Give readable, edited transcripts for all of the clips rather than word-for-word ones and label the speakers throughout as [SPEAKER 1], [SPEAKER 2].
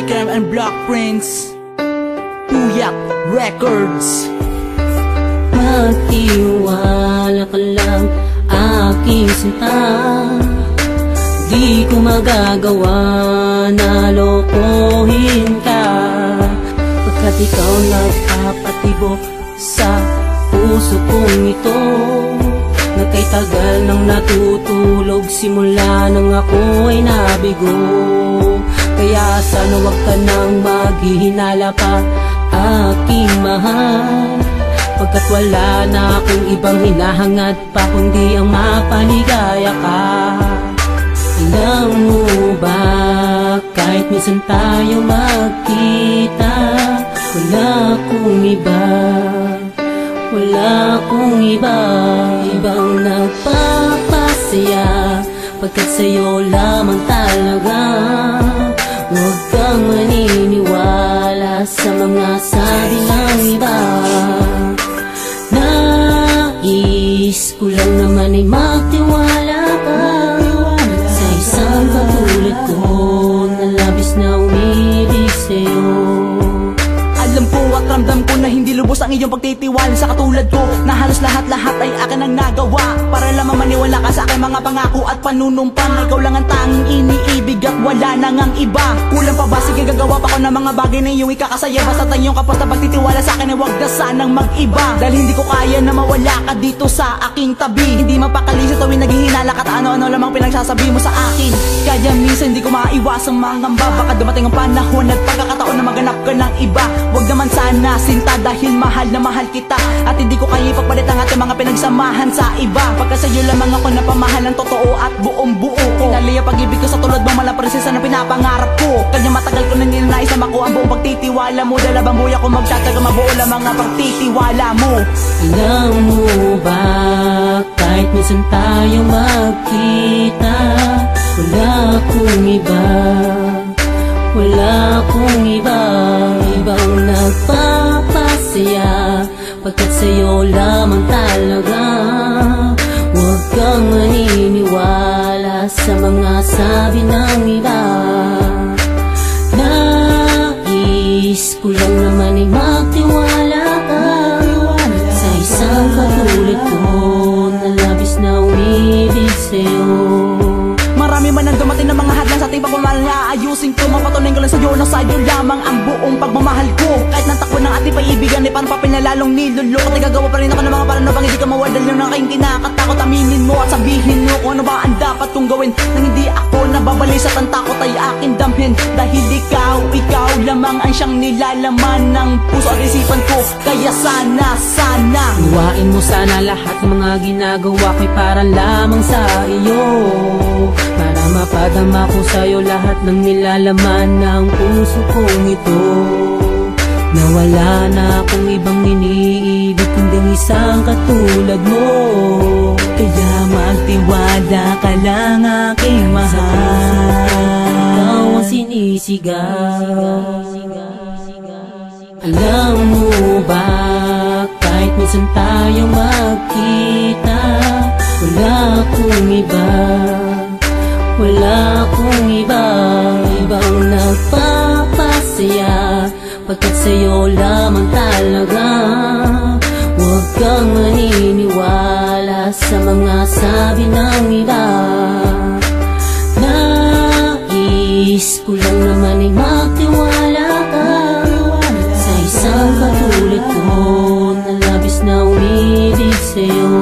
[SPEAKER 1] Crime and Black Prince, Tuyak Records.
[SPEAKER 2] Magtiwala ka lang, aking sinta. Di ko magagawa na lokohin ka, pagkat ikaw nagpapatibok sa puso kong ito, na kay tagal nang natutulog simula nang ako ay nabigo. Kaya sana wag ka nang maghihinala pa, aking mahal, pagkat wala na akong ibang hinahangad pa kundi ang mapaligaya ka. Alam mo ba, kahit minsan tayo magkita, wala akong iba, wala akong iba, ibang nagpapasaya, pagkat sa'yo lamang talaga. Huwag kang maniniwala sa mga sabi ng iba. Nais ko lang naman ay magtiwala ka sa isang katulad ko na labis na umibig sa'yo.
[SPEAKER 1] Alam ko at ramdam ko na hindi lubos ang iyong pagtitiwala sa katulad ko, na halos lahat-lahat ay akin ang nagawa para lamang maniwala ka sa aking mga pangako at panunumpan na ikaw lang ang tanging iniibig at wala nang ang iba. Kulang pa ba? Sige, gagawa pa ko ng mga bagay na iyong ikakasaya, basta tayong kapos na pagtitiwala sa akin ay huwag na sanang mag-iba. Dahil hindi ko kaya na mawala ka dito sa aking tabi, hindi mapakali sa tuwing naghihinala ka at ano-ano lamang pinagsasabi mo sa akin. Kaya minsan hindi ko maiwasang mangamba, baka dumating ang panahon at pagkakataon na maganap ka ng iba. Huwag naman sana sinta, dahil mahal na mahal kita at hindi ko kaya ipagpalit ang ating mga pinagsamahan sa iba, pagka sa'yo lamang ako napamahal ng totoo at buong buo ko. Inalaya pag-ibig ko sa tulad mong malang prinsesa na pinapangarap ko. Kanya matagal ko na ninanais na makuha ang buong pagtitiwala mo, dahil habang buhay ako magtataga mabuo lamang ang pagtitiwala mo.
[SPEAKER 2] Alam mo ba, kahit minsan tayo magkita, wala akong iba, wala akong iba, ibang nagpapasaya, pagkat sa'yo lamang talaga. Huwag kang maniniwala sa mga sabi ng iba. Nais ko lang naman ay magtiwala ka sa isang katulad ko na labis na umibig sa'yo.
[SPEAKER 1] Marami man ang dumating ng mga hadlang sa ating pagmamahal na ayusin ko, mapatuloy ko lang sa'yo na sa'yo lamang ang buong pagmamahal ko. Kahit nang takbo ng ating paibigan ay parang papel na lalong niluloko, at gagawa pa rin ako ng mga paraan upang hindi ka mawadal ng aking kinakatakot. Aminin mo at sabihin mo kung ano ba ang dapat kong gawin, nang hindi ako nababalis at ang takot ay aking damhin. Dahil ikaw lamang ang siyang nilalaman ng puso at isipan ko. Kaya sana
[SPEAKER 2] luwain mo sana lahat ng mga ginagawa ko'y para lamang sa iyo, para mapadama ko sa'yo lahat ng nilalaman ng puso kong ito, na wala na akong ibang iniibig kundi isang katulad mo.
[SPEAKER 1] Kaya magtiwala ka lang, aking mahal,
[SPEAKER 2] ikaw ang sinisigaw. Alam mo ba, kahit minsan tayo magkita, wala akong iba, wala akong iba, ibang nagpapasaya, pagkat sa'yo lamang talaga. Huwag kang maniniwala sa mga sabi ng iba. Nais ko lang naman ay magtiwala ka sa isang katulad ko na labis na umibig sa'yo.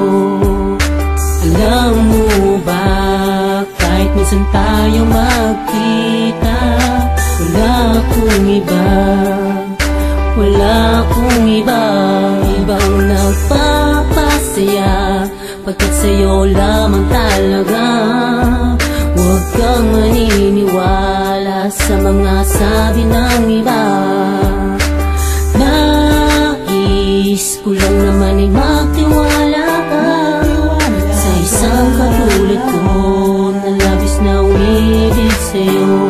[SPEAKER 2] Alam mo ba, kahit minsan tayo magkita, wala akong iba, wala akong iba, ibang nagpapasaya, pagkat sa'yo lamang talaga. Huwag kang maniniwala sa mga sabi ng iba. Nais ko lang naman ay magtiwala ka sa isang katulad ko na labis na umibig sa'yo.